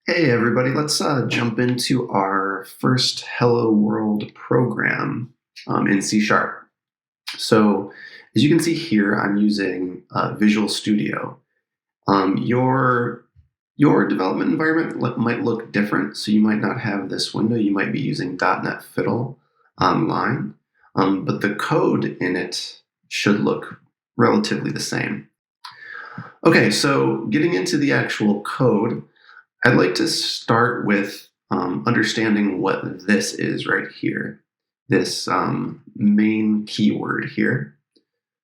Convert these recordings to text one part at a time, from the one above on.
Hey everybody, let's jump into our first Hello World program in C Sharp. So as you can see here, I'm using Visual Studio. Your development environment might look different, so you might not have this window. You might be using .NET Fiddle online, but the code in it should look relatively the same. Okay, so getting into the actual code, I'd like to start with understanding what this is right here. This main keyword here,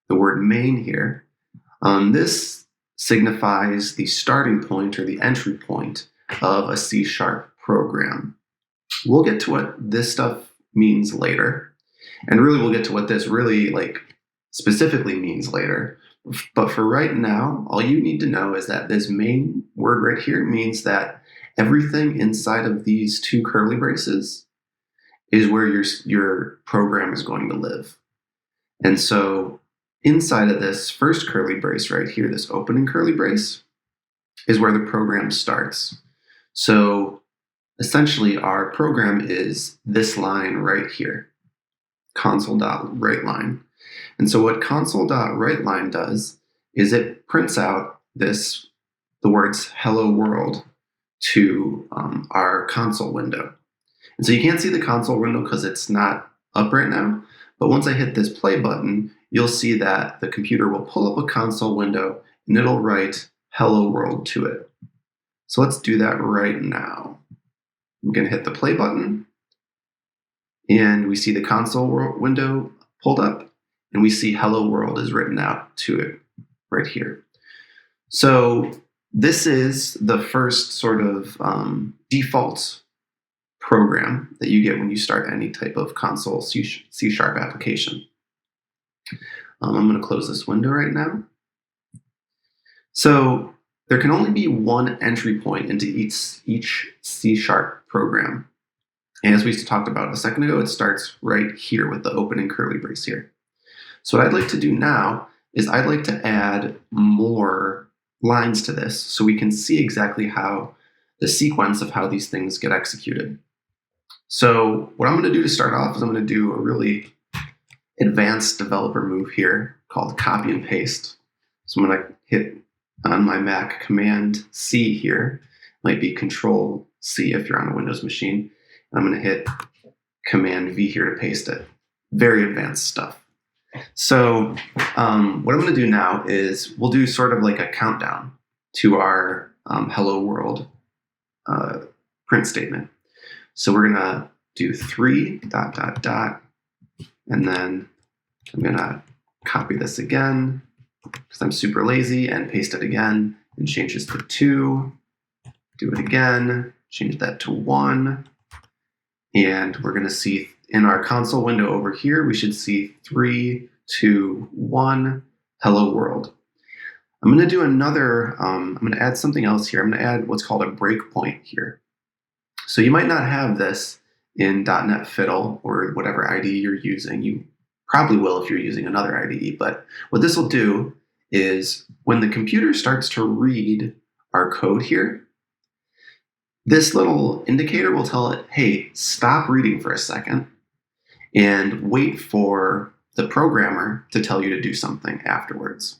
the word main here. This signifies the starting point or the entry point of a C# program. We'll get to what this stuff means later, and really we'll get to what this really specifically means later. But for right now, all you need to know is that this main word right here means that everything inside of these two curly braces is where your program is going to live. And so inside of this first curly brace right here, this opening curly brace, is where the program starts. So essentially our program is this line right here, console.writeLine. And so what console.writeLine does is it prints out the words hello world to our console window. And so you can't see the console window because it's not up right now, but once I hit this play button, you'll see that the computer will pull up a console window and it'll write hello world to it. So let's do that right now. I'm going to hit the play button, and we see the console window pulled up, and we see hello world is written out to it right here. So this is the first sort of default program that you get when you start any type of console C# application. I'm going to close this window right now. So there can only be one entry point into each C# program. And as we talked about a second ago, it starts right here with the opening curly brace here. So what I'd like to do now is I'd like to add more lines to this so we can see exactly how the sequence of how these things get executed. So what I'm going to do to start off is I'm going to do a really advanced developer move here called copy and paste. So I'm going to hit on my Mac Command C here, might be Control C if you're on a Windows machine. And I'm going to hit Command V here to paste it. Very advanced stuff. So what I'm going to do now is we'll do sort of like a countdown to our hello world print statement. So we're going to do 3 ... and then I'm going to copy this again because I'm super lazy and paste it again and change this to 2, do it again, change that to 1, and we're going to see in our console window over here, we should see 3, 2, 1, hello world. I'm going to do another, I'm going to add something else here. I'm going to add what's called a breakpoint here. So you might not have this in .NET Fiddle or whatever IDE you're using. You probably will if you're using another IDE, but what this will do is when the computer starts to read our code here, this little indicator will tell it, hey, stop reading for a second and wait for the programmer to tell you to do something afterwards.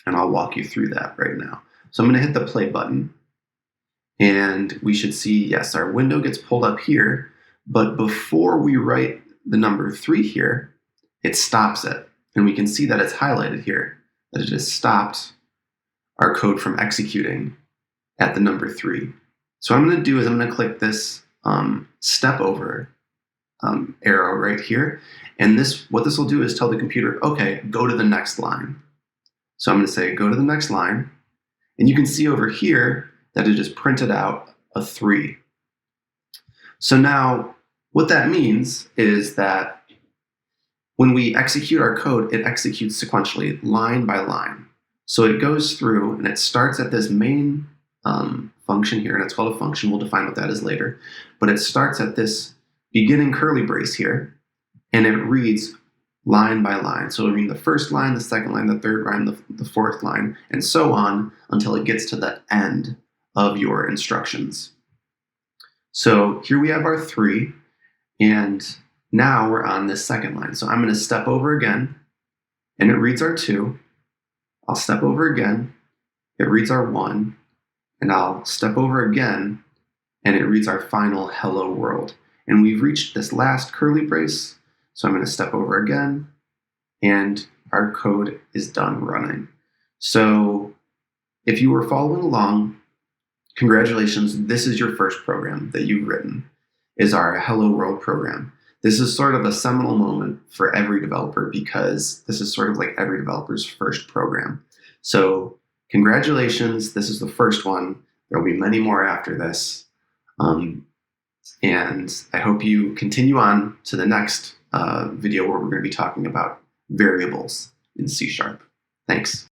And I'll walk you through that right now. So I'm going to hit the play button, and we should see, yes, our window gets pulled up here, but before we write the number 3 here, it stops it. And we can see that it's highlighted here, that it has stopped our code from executing at the number 3. So what I'm going to do is I'm going to click this step over arrow right here. And what this will do is tell the computer, okay, go to the next line. So I'm going to say, go to the next line. And you can see over here that it just printed out a 3. So now what that means is that when we execute our code, it executes sequentially, line by line. So it goes through and it starts at this main function here, and it's called a function. We'll define what that is later. But it starts at this beginning curly brace here, and it reads line by line. So it'll read the first line, the second line, the third line, the fourth line, and so on until it gets to the end of your instructions. So here we have our 3, and now we're on this second line. So I'm going to step over again, and it reads our 2. I'll step over again, it reads our 1, and I'll step over again, and it reads our final hello world. And we've reached this last curly brace, so I'm going to step over again, and our code is done running. So if you were following along, congratulations, this is your first program that you've written, is our Hello World program. This is sort of a seminal moment for every developer because this is sort of like every developer's first program. So congratulations, this is the first one. There will be many more after this. And I hope you continue on to the next video where we're going to be talking about variables in C#. Thanks.